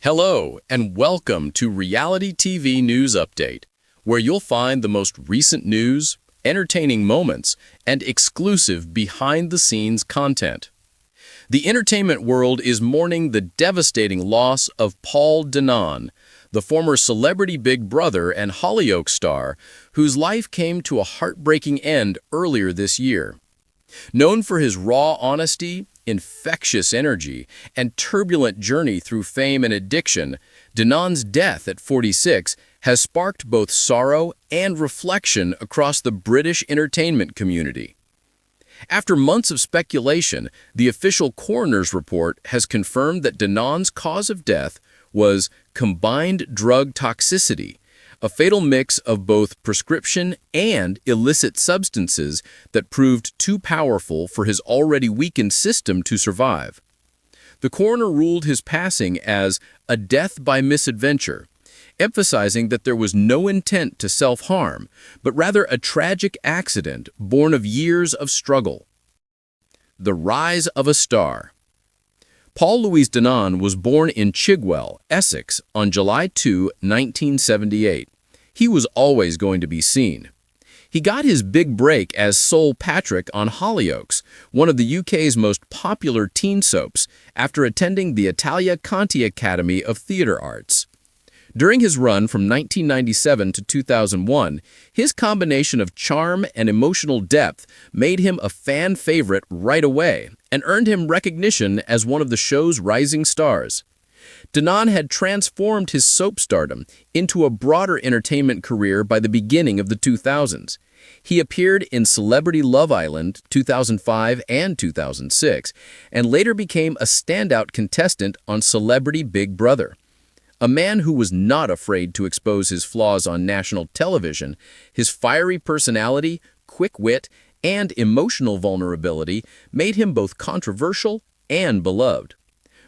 Hello, and welcome to Reality TV News Update, where you'll find the most recent news, entertaining moments, and exclusive behind-the-scenes content. The entertainment world is mourning the devastating loss of Paul Danan, the former celebrity Big Brother and Hollyoaks star, whose life came to a heartbreaking end earlier this year. Known for his raw honesty, infectious energy, and turbulent journey through fame and addiction, Danan's death at 46 has sparked both sorrow and reflection across the British entertainment community. After months of speculation, the official coroner's report has confirmed that Danan's cause of death was combined drug toxicity, a fatal mix of both prescription and illicit substances that proved too powerful for his already weakened system to survive. The coroner ruled his passing as a death by misadventure, emphasizing that there was no intent to self-harm, but rather a tragic accident born of years of struggle. The rise of a star. Paul Louis Danan was born in Chigwell, Essex, on July 2, 1978. He was always going to be seen. He got his big break as Sol Patrick on Hollyoaks, one of the UK's most popular teen soaps, after attending the Italia Conti Academy of Theatre Arts. During his run from 1997 to 2001, his combination of charm and emotional depth made him a fan favorite right away and earned him recognition as one of the show's rising stars. Danan had transformed his soap stardom into a broader entertainment career by the beginning of the 2000s. He appeared in Celebrity Love Island 2005 and 2006, and later became a standout contestant on Celebrity Big Brother. A man who was not afraid to expose his flaws on national television, his fiery personality, quick wit, and emotional vulnerability made him both controversial and beloved.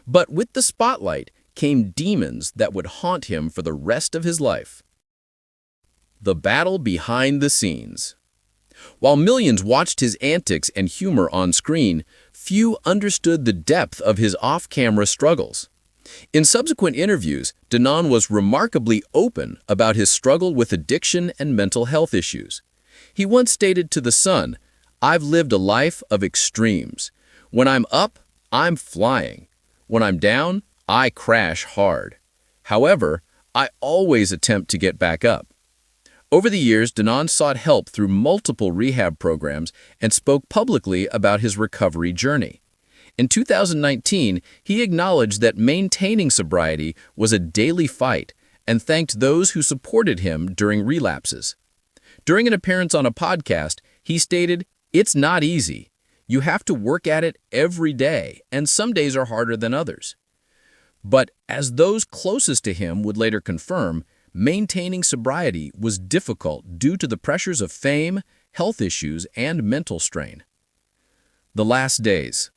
But with the spotlight came demons that would haunt him for the rest of his life. The battle behind the scenes. While millions watched his antics and humor on screen, few understood the depth of his off-camera struggles. In subsequent interviews, Danan was remarkably open about his struggle with addiction and mental health issues. He once stated to The Sun, "I've lived a life of extremes. When I'm up, I'm flying. When I'm down, I crash hard. However, I always attempt to get back up." Over the years, Danan sought help through multiple rehab programs and spoke publicly about his recovery journey. In 2019, he acknowledged that maintaining sobriety was a daily fight and thanked those who supported him during relapses. During an appearance on a podcast, he stated, "It's not easy. You have to work at it every day, and some days are harder than others." But as those closest to him would later confirm, maintaining sobriety was difficult due to the pressures of fame, health issues, and mental strain. The last days.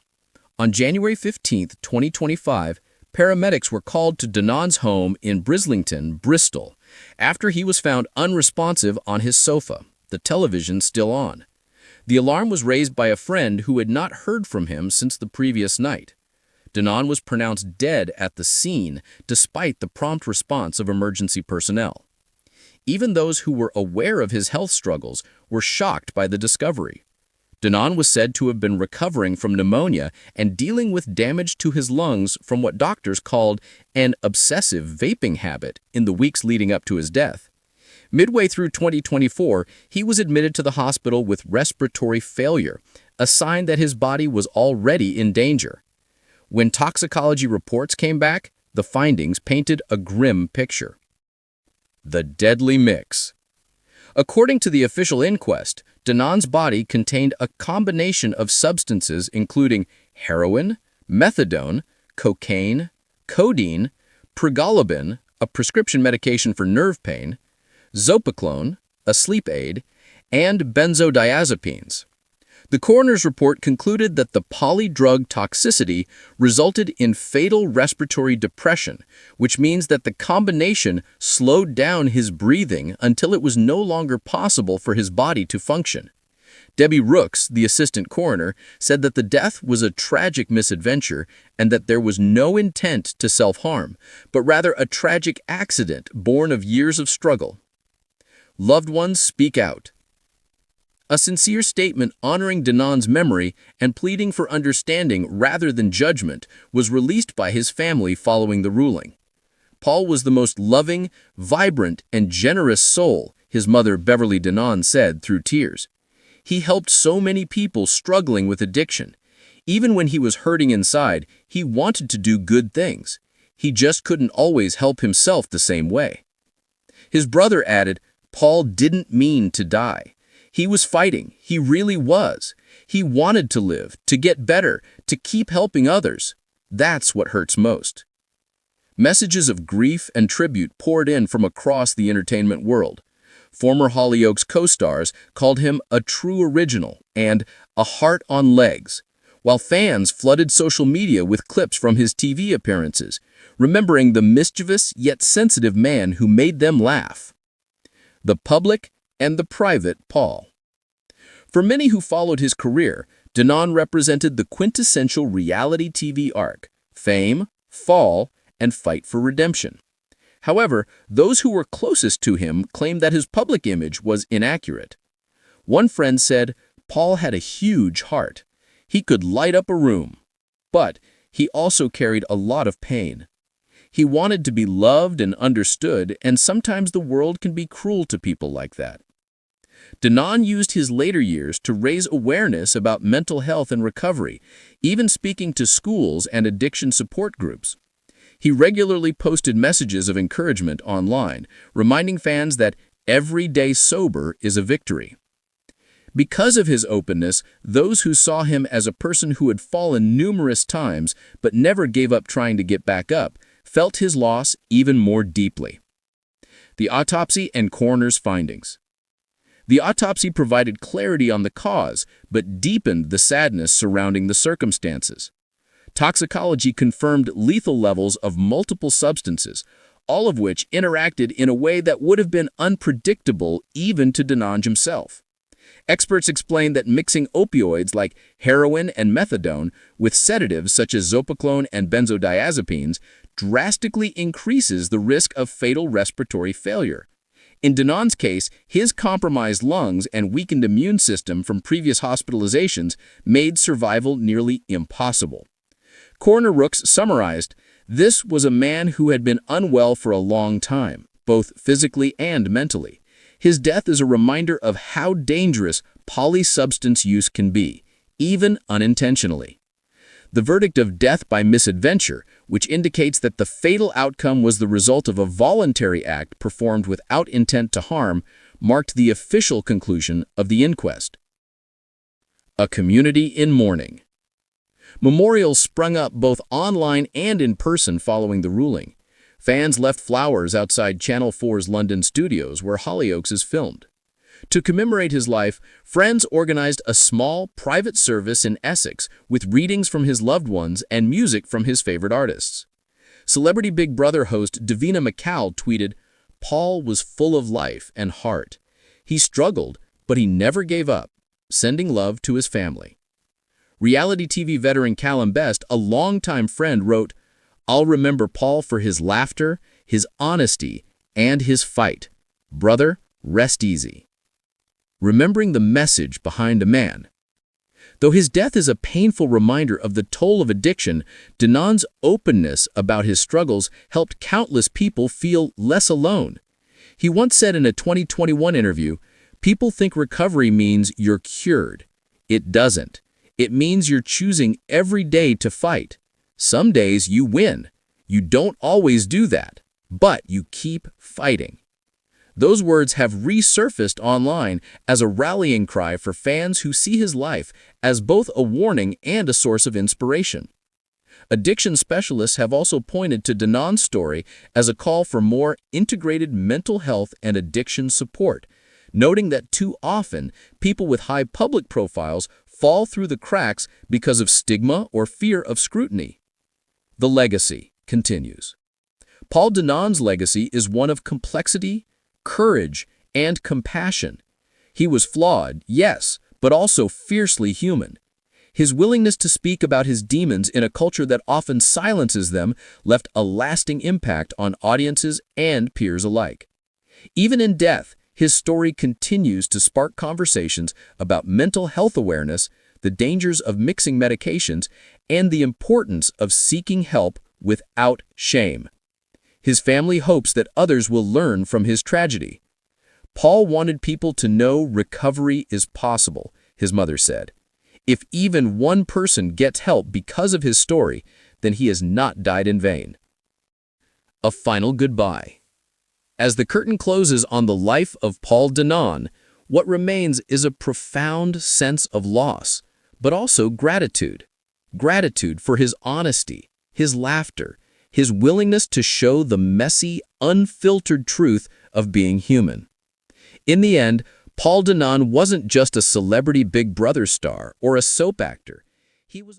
On January 15, 2025, paramedics were called to Danan's home in Brislington, Bristol, after he was found unresponsive on his sofa, the television still on. The alarm was raised by a friend who had not heard from him since the previous night. Danan was pronounced dead at the scene despite the prompt response of emergency personnel. Even those who were aware of his health struggles were shocked by the discovery. Danan was said to have been recovering from pneumonia and dealing with damage to his lungs from what doctors called an obsessive vaping habit in the weeks leading up to his death. Midway through 2024, he was admitted to the hospital with respiratory failure, a sign that his body was already in danger. When toxicology reports came back, the findings painted a grim picture. The deadly mix. According to the official inquest, Danan's body contained a combination of substances including heroin, methadone, cocaine, codeine, pregabalin, a prescription medication for nerve pain, zopiclone, a sleep aid, and benzodiazepines. The coroner's report concluded that the polydrug toxicity resulted in fatal respiratory depression, which means that the combination slowed down his breathing until it was no longer possible for his body to function. Debbie Rooks, the assistant coroner, said that the death was a tragic misadventure and that there was no intent to self-harm, but rather a tragic accident born of years of struggle. Loved ones speak out. A sincere statement honoring Danan's memory and pleading for understanding rather than judgment was released by his family following the ruling. Paul was the most loving, vibrant, and generous soul, his mother Beverly Danan said through tears. He helped so many people struggling with addiction. Even when he was hurting inside, he wanted to do good things. He just couldn't always help himself the same way. His brother added, Paul didn't mean to die. He was fighting. He really was. He wanted to live, to get better, to keep helping others. That's what hurts most. Messages of grief and tribute poured in from across the entertainment world. Former Hollyoaks co-stars called him a true original and a heart on legs, while fans flooded social media with clips from his TV appearances, remembering the mischievous yet sensitive man who made them laugh. The public and the private Paul. For many who followed his career, Danan represented the quintessential reality TV arc: fame, fall, and fight for redemption. However, those who were closest to him claimed that his public image was inaccurate. One friend said, Paul had a huge heart. He could light up a room. But he also carried a lot of pain. He wanted to be loved and understood, and sometimes the world can be cruel to people like that. Danan used his later years to raise awareness about mental health and recovery, even speaking to schools and addiction support groups. He regularly posted messages of encouragement online, reminding fans that every day sober is a victory. Because of his openness, those who saw him as a person who had fallen numerous times but never gave up trying to get back up felt his loss even more deeply. The autopsy and coroner's findings. The autopsy provided clarity on the cause but deepened the sadness surrounding the circumstances. Toxicology confirmed lethal levels of multiple substances, all of which interacted in a way that would have been unpredictable even to Danan himself. Experts explained that mixing opioids like heroin and methadone with sedatives such as zopiclone and benzodiazepines drastically increases the risk of fatal respiratory failure. In Danan's case, his compromised lungs and weakened immune system from previous hospitalizations made survival nearly impossible. Coroner Rooks summarized, this was a man who had been unwell for a long time, both physically and mentally. His death is a reminder of how dangerous polysubstance use can be, even unintentionally. The verdict of death by misadventure, which indicates that the fatal outcome was the result of a voluntary act performed without intent to harm, marked the official conclusion of the inquest. A community in mourning. Memorials sprung up both online and in person following the ruling. Fans left flowers outside Channel 4's London studios where Hollyoaks is filmed. To commemorate his life, friends organized a small, private service in Essex with readings from his loved ones and music from his favorite artists. Celebrity Big Brother host Davina McCall tweeted, Paul was full of life and heart. He struggled, but he never gave up, sending love to his family. Reality TV veteran Callum Best, a longtime friend, wrote, I'll remember Paul for his laughter, his honesty, and his fight. Brother, rest easy. Remembering the message behind a man. Though his death is a painful reminder of the toll of addiction, Danan's openness about his struggles helped countless people feel less alone. He once said in a 2021 interview, people think recovery means you're cured. It doesn't. It means you're choosing every day to fight. Some days you win. You don't always do that, but you keep fighting. Those words have resurfaced online as a rallying cry for fans who see his life as both a warning and a source of inspiration. Addiction specialists have also pointed to Danan's story as a call for more integrated mental health and addiction support, noting that too often people with high public profiles fall through the cracks because of stigma or fear of scrutiny. The legacy continues. Paul Danan's legacy is one of complexity, courage, and compassion. He was flawed, yes, but also fiercely human. His willingness to speak about his demons in a culture that often silences them left a lasting impact on audiences and peers alike. Even in death, his story continues to spark conversations about mental health awareness, the dangers of mixing medications, and the importance of seeking help without shame. His family hopes that others will learn from his tragedy. Paul wanted people to know recovery is possible, his mother said. If even one person gets help because of his story, then he has not died in vain. A final goodbye. As the curtain closes on the life of Paul Danan, what remains is a profound sense of loss, but also gratitude. Gratitude for his honesty, his laughter, his willingness to show the messy, unfiltered truth of being human. In the end, Paul Danan wasn't just a celebrity Big Brother star or a soap actor. He was